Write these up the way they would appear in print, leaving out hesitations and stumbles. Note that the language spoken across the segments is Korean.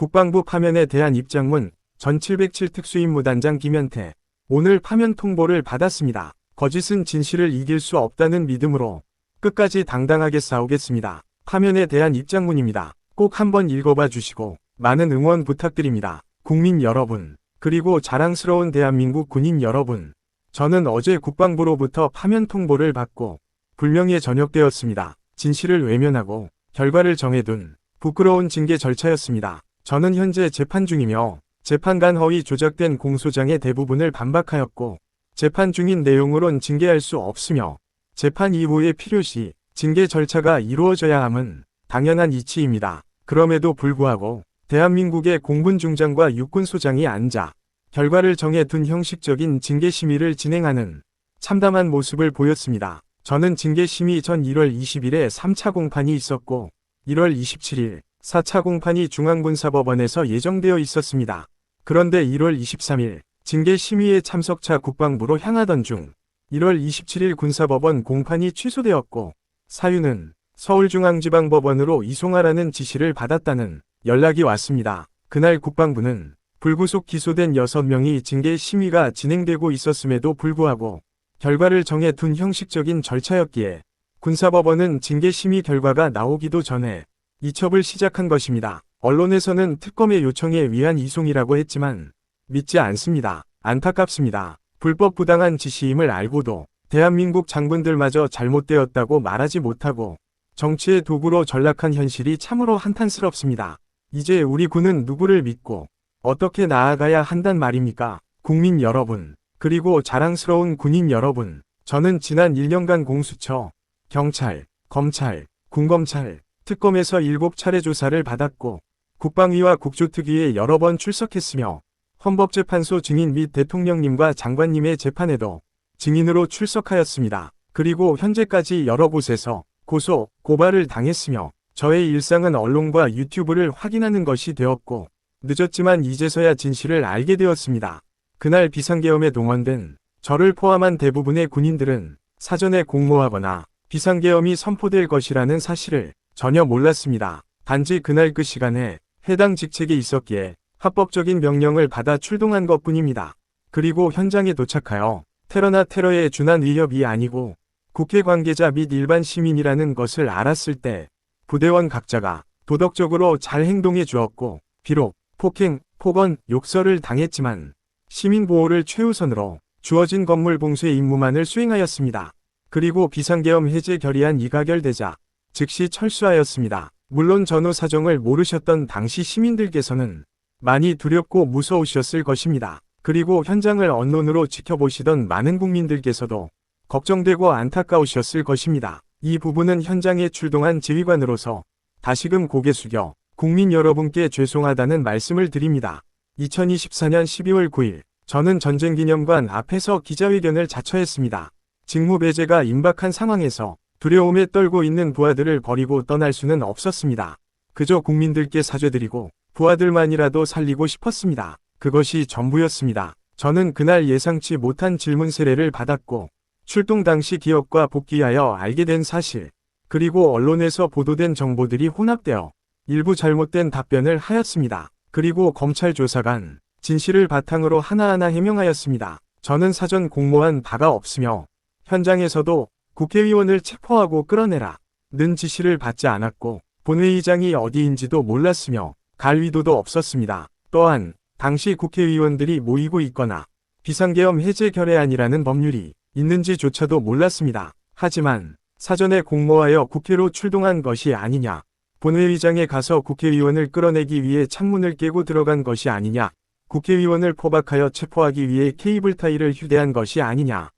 국방부 파면에 대한 입장문, 전 707 특수임무단장 김현태. 오늘 파면 통보를 받았습니다. 거짓은 진실을 이길 수 없다는 믿음으로 끝까지 당당하게 싸우겠습니다. 파면에 대한 입장문입니다. 꼭 한번 읽어봐 주시고 많은 응원 부탁드립니다. 국민 여러분, 그리고 자랑스러운 대한민국 군인 여러분. 저는 어제 국방부로부터 파면 통보를 받고 불명예 전역되었습니다. 진실을 외면하고 결과를 정해둔 부끄러운 징계 절차였습니다. 저는 현재 재판 중이며 재판관 허위 조작된 공소장의 대부분을 반박하였고 재판 중인 내용으론 징계할 수 없으며 재판 이후에 필요시 징계 절차가 이루어져야 함은 당연한 이치입니다. 그럼에도 불구하고 대한민국의 공군중장과 육군소장이 앉아 결과를 정해둔 형식적인 징계심의를 진행하는 참담한 모습을 보였습니다. 저는 징계심의 전 1월 20일에 3차 공판이 있었고 1월 27일 4차 공판이 중앙군사법원에서 예정되어 있었습니다. 그런데 1월 23일 징계심의에 참석차 국방부로 향하던 중 1월 27일 군사법원 공판이 취소되었고 사유는 서울중앙지방법원으로 이송하라는 지시를 받았다는 연락이 왔습니다. 그날 국방부는 불구속 기소된 6명이 징계심의가 진행되고 있었음에도 불구하고 결과를 정해둔 형식적인 절차였기에 군사법원은 징계심의 결과가 나오기도 전에 이첩을 시작한 것입니다. 언론에서는 특검의 요청에 의한 이송이라고 했지만 믿지 않습니다. 안타깝습니다. 불법 부당한 지시임을 알고도 대한민국 장군들마저 잘못되었다고 말하지 못하고 정치의 도구로 전락한 현실이 참으로 한탄스럽습니다. 이제 우리 군은 누구를 믿고 어떻게 나아가야 한단 말입니까? 국민 여러분, 그리고 자랑스러운 군인 여러분, 저는 지난 1년간 공수처, 경찰, 검찰, 군검찰, 특검에서 7차례 조사를 받았고 국방위와 국조특위에 여러 번 출석했으며 헌법재판소 증인 및 대통령님과 장관님의 재판에도 증인으로 출석하였습니다. 그리고 현재까지 여러 곳에서 고소, 고발을 당했으며 저의 일상은 언론과 유튜브를 확인하는 것이 되었고 늦었지만 이제서야 진실을 알게 되었습니다. 그날 비상계엄에 동원된 저를 포함한 대부분의 군인들은 사전에 공모하거나 비상계엄이 선포될 것이라는 사실을 전혀 몰랐습니다. 단지 그날 그 시간에 해당 직책에 있었기에 합법적인 명령을 받아 출동한 것뿐입니다. 그리고 현장에 도착하여 테러나 테러에 준한 위협이 아니고 국회 관계자 및 일반 시민이라는 것을 알았을 때 부대원 각자가 도덕적으로 잘 행동해 주었고 비록 폭행, 폭언, 욕설을 당했지만 시민 보호를 최우선으로 주어진 건물 봉쇄 임무만을 수행하였습니다. 그리고 비상계엄 해제 결의안 이가결되자 즉시 철수하였습니다. 물론 전후 사정을 모르셨던 당시 시민들께서는 많이 두렵고 무서우셨을 것입니다. 그리고 현장을 언론으로 지켜보시던 많은 국민들께서도 걱정되고 안타까우셨을 것입니다. 이 부분은 현장에 출동한 지휘관으로서 다시금 고개 숙여 국민 여러분께 죄송하다는 말씀을 드립니다. 2024년 12월 9일 저는 전쟁기념관 앞에서 기자회견을 자처했습니다. 직무배제가 임박한 상황에서 두려움에 떨고 있는 부하들을 버리고 떠날 수는 없었습니다. 그저 국민들께 사죄드리고 부하들만이라도 살리고 싶었습니다. 그것이 전부였습니다. 저는 그날 예상치 못한 질문 세례를 받았고 출동 당시 기억과 복귀하여 알게 된 사실, 그리고 언론에서 보도된 정보들이 혼합되어 일부 잘못된 답변을 하였습니다. 그리고 검찰 조사관, 진실을 바탕으로 하나하나 해명하였습니다. 저는 사전 공모한 바가 없으며 현장에서도 국회의원을 체포하고 끌어내라 는 지시를 받지 않았고 본회의장이 어디인지도 몰랐으며 갈 의도도 없었습니다. 또한 당시 국회의원들이 모이고 있거나 비상계엄 해제 결의안이라는 법률이 있는지조차도 몰랐습니다. 하지만 사전에 공모하여 국회로 출동한 것이 아니냐, 본회의장에 가서 국회의원을 끌어내기 위해 창문을 깨고 들어간 것이 아니냐, 국회의원을 포박하여 체포하기 위해 케이블 타이를 휴대한 것이 아니냐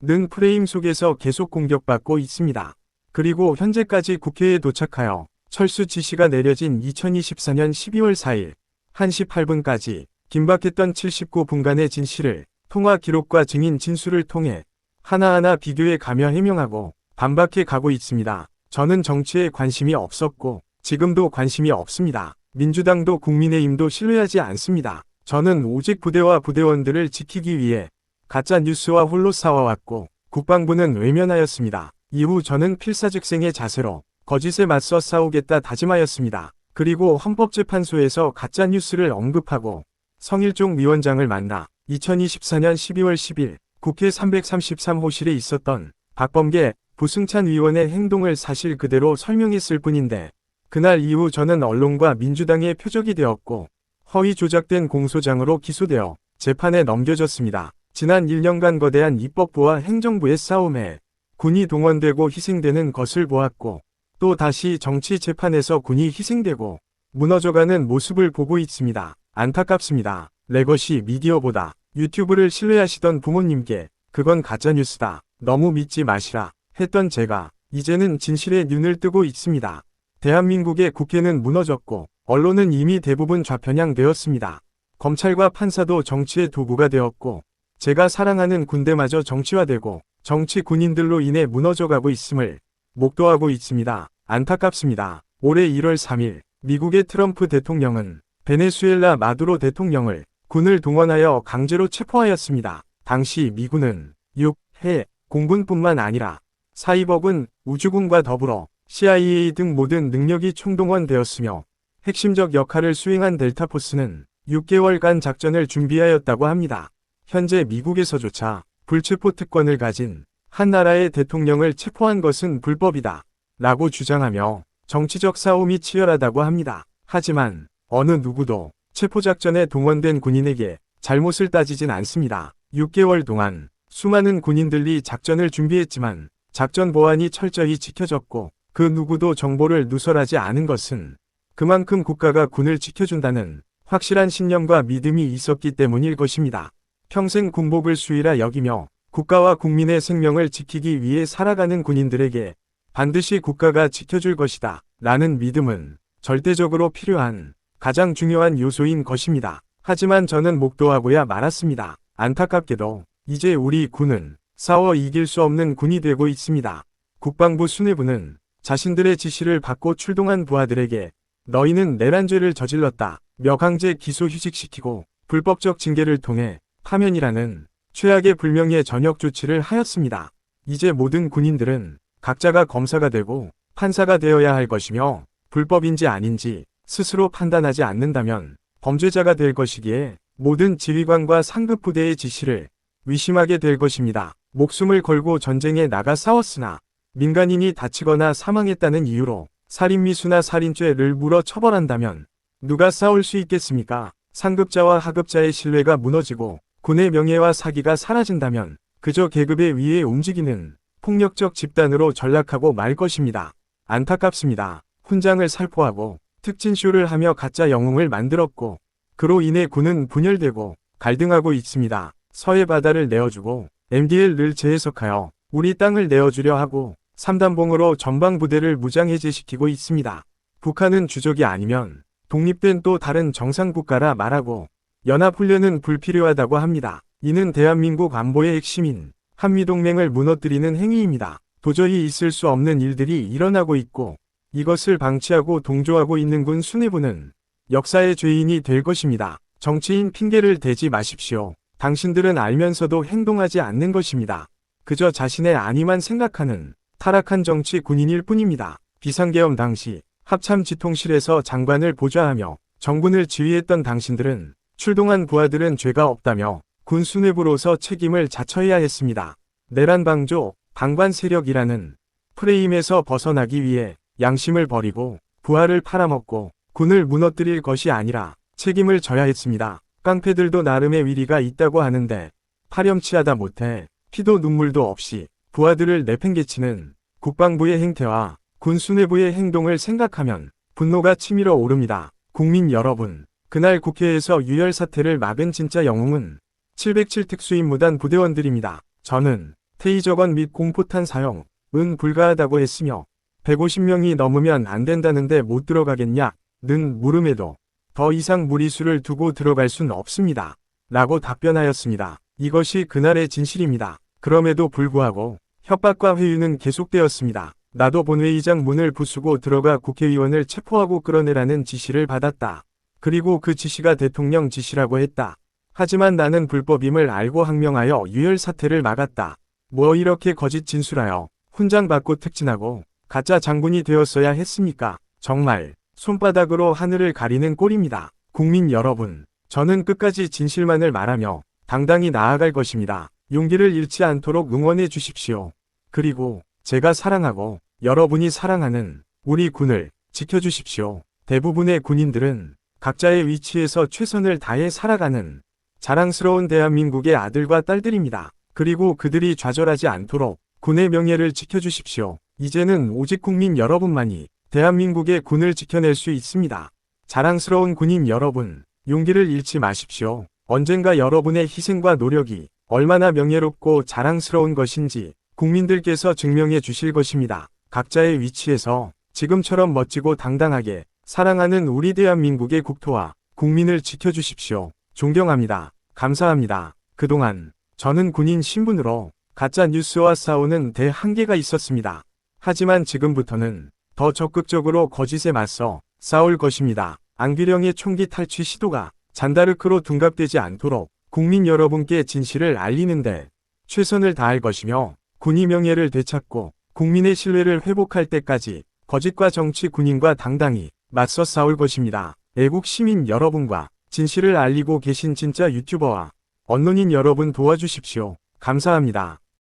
는 프레임 속에서 계속 공격받고 있습니다. 그리고 현재까지 국회에 도착하여 철수 지시가 내려진 2024년 12월 4일 1시 8분까지 긴박했던 79분간의 진실을 통화 기록과 증인 진술을 통해 하나하나 비교해 가며 해명하고 반박해 가고 있습니다. 저는 정치에 관심이 없었고 지금도 관심이 없습니다. 민주당도 국민의힘도 신뢰하지 않습니다. 저는 오직 부대와 부대원들을 지키기 위해 가짜 뉴스와 홀로 싸워왔고 국방부는 외면하였습니다. 이후 저는 필사즉생의 자세로 거짓에 맞서 싸우겠다 다짐하였습니다. 그리고 헌법재판소에서 가짜뉴스를 언급하고 성일종 위원장을 만나 2024년 12월 10일 국회 333호실에 있었던 박범계, 부승찬 의원의 행동을 사실 그대로 설명했을 뿐인데 그날 이후 저는 언론과 민주당의 표적이 되었고 허위 조작된 공소장으로 기소되어 재판에 넘겨졌습니다. 지난 1년간 거대한 입법부와 행정부의 싸움에 군이 동원되고 희생되는 것을 보았고 또 다시 정치 재판에서 군이 희생되고 무너져가는 모습을 보고 있습니다. 안타깝습니다. 레거시 미디어보다 유튜브를 신뢰하시던 부모님께 그건 가짜뉴스다. 너무 믿지 마시라 했던 제가 이제는 진실에 눈을 뜨고 있습니다. 대한민국의 국회는 무너졌고 언론은 이미 대부분 좌편향되었습니다. 검찰과 판사도 정치의 도구가 되었고 제가 사랑하는 군대마저 정치화되고 정치 군인들로 인해 무너져가고 있음을 목도하고 있습니다. 안타깝습니다. 올해 1월 3일 미국의 트럼프 대통령은 베네수엘라 마두로 대통령을 군을 동원하여 강제로 체포하였습니다. 당시 미군은 6해 공군뿐만 아니라 사이버군, 우주군과 더불어 CIA 등 모든 능력이 총동원되었으며 핵심적 역할을 수행한 델타포스는 6개월간 작전을 준비하였다고 합니다. 현재 미국에서조차 불체포 특권을 가진 한 나라의 대통령을 체포한 것은 불법이다 라고 주장하며 정치적 싸움이 치열하다고 합니다. 하지만 어느 누구도 체포작전에 동원된 군인에게 잘못을 따지진 않습니다. 6개월 동안 수많은 군인들이 작전을 준비했지만 작전 보안이 철저히 지켜졌고 그 누구도 정보를 누설하지 않은 것은 그만큼 국가가 군을 지켜준다는 확실한 신념과 믿음이 있었기 때문일 것입니다. 평생 군복을 수의라 여기며 국가와 국민의 생명을 지키기 위해 살아가는 군인들에게 반드시 국가가 지켜줄 것이다 라는 믿음은 절대적으로 필요한 가장 중요한 요소인 것입니다. 하지만 저는 목도하고야 말았습니다. 안타깝게도 이제 우리 군은 싸워 이길 수 없는 군이 되고 있습니다. 국방부 수뇌부는 자신들의 지시를 받고 출동한 부하들에게 너희는 내란죄를 저질렀다 며 강제 기소 휴직시키고 불법적 징계를 통해 파면이라는 최악의 불명예 전역 조치를 하였습니다. 이제 모든 군인들은 각자가 검사가 되고 판사가 되어야 할 것이며 불법인지 아닌지 스스로 판단하지 않는다면 범죄자가 될 것이기에 모든 지휘관과 상급 부대의 지시를 위심하게 될 것입니다. 목숨을 걸고 전쟁에 나가 싸웠으나 민간인이 다치거나 사망했다는 이유로 살인미수나 살인죄를 물어 처벌한다면 누가 싸울 수 있겠습니까? 상급자와 하급자의 신뢰가 무너지고 군의 명예와 사기가 사라진다면 그저 계급에 의해 움직이는 폭력적 집단으로 전락하고 말 것입니다. 안타깝습니다. 훈장을 살포하고 특진쇼를 하며 가짜 영웅을 만들었고 그로 인해 군은 분열되고 갈등하고 있습니다. 서해 바다를 내어주고 MDL을 재해석하여 우리 땅을 내어주려 하고 3단봉으로 전방부대를 무장해제시키고 있습니다. 북한은 주적이 아니면 독립된 또 다른 정상국가라 말하고 연합훈련은 불필요하다고 합니다. 이는 대한민국 안보의 핵심인 한미동맹을 무너뜨리는 행위입니다. 도저히 있을 수 없는 일들이 일어나고 있고 이것을 방치하고 동조하고 있는 군 수뇌부는 역사의 죄인이 될 것입니다. 정치인 핑계를 대지 마십시오. 당신들은 알면서도 행동하지 않는 것입니다. 그저 자신의 안위만 생각하는 타락한 정치 군인일 뿐입니다. 비상계엄 당시 합참지통실에서 장관을 보좌하며 정군을 지휘했던 당신들은 출동한 부하들은 죄가 없다며 군 수뇌부로서 책임을 자처해야 했습니다. 내란 방조, 방관 세력이라는 프레임에서 벗어나기 위해 양심을 버리고 부하를 팔아먹고 군을 무너뜨릴 것이 아니라 책임을 져야 했습니다. 깡패들도 나름의 위리가 있다고 하는데 파렴치하다 못해 피도 눈물도 없이 부하들을 내팽개치는 국방부의 행태와 군 수뇌부의 행동을 생각하면 분노가 치밀어 오릅니다. 국민 여러분, 그날 국회에서 유혈 사태를 막은 진짜 영웅은 707 특수임무단 부대원들입니다. 저는 테이저건 및 공포탄 사용은 불가하다고 했으며 150명이 넘으면 안 된다는데 못 들어가겠냐? 는 물음에도 더 이상 무리수를 두고 들어갈 순 없습니다. 라고 답변하였습니다. 이것이 그날의 진실입니다. 그럼에도 불구하고 협박과 회유는 계속되었습니다. 나도 본회의장 문을 부수고 들어가 국회의원을 체포하고 끌어내라는 지시를 받았다. 그리고 그 지시가 대통령 지시라고 했다. 하지만 나는 불법임을 알고 항명하여 유혈 사태를 막았다. 뭐 이렇게 거짓 진술하여 훈장 받고 특진하고 가짜 장군이 되었어야 했습니까? 정말 손바닥으로 하늘을 가리는 꼴입니다. 국민 여러분, 저는 끝까지 진실만을 말하며 당당히 나아갈 것입니다. 용기를 잃지 않도록 응원해 주십시오. 그리고 제가 사랑하고 여러분이 사랑하는 우리 군을 지켜주십시오. 대부분의 군인들은 각자의 위치에서 최선을 다해 살아가는 자랑스러운 대한민국의 아들과 딸들입니다. 그리고 그들이 좌절하지 않도록 군의 명예를 지켜주십시오. 이제는 오직 국민 여러분만이 대한민국의 군을 지켜낼 수 있습니다. 자랑스러운 군인 여러분, 용기를 잃지 마십시오. 언젠가 여러분의 희생과 노력이 얼마나 명예롭고 자랑스러운 것인지 국민들께서 증명해 주실 것입니다. 각자의 위치에서 지금처럼 멋지고 당당하게 사랑하는 우리 대한민국의 국토와 국민을 지켜주십시오. 존경합니다. 감사합니다. 그동안 저는 군인 신분으로 가짜 뉴스와 싸우는 대 한계가 있었습니다. 하지만 지금부터는 더 적극적으로 거짓에 맞서 싸울 것입니다. 안규령의 총기 탈취 시도가 잔다르크로 둔갑되지 않도록 국민 여러분께 진실을 알리는데 최선을 다할 것이며 군의 명예를 되찾고 국민의 신뢰를 회복할 때까지 거짓과 정치 군인과 당당히 맞서 싸울 것입니다. 애국 시민 여러분과 진실을 알리고 계신 진짜 유튜버와 언론인 여러분 도와주십시오. 감사합니다.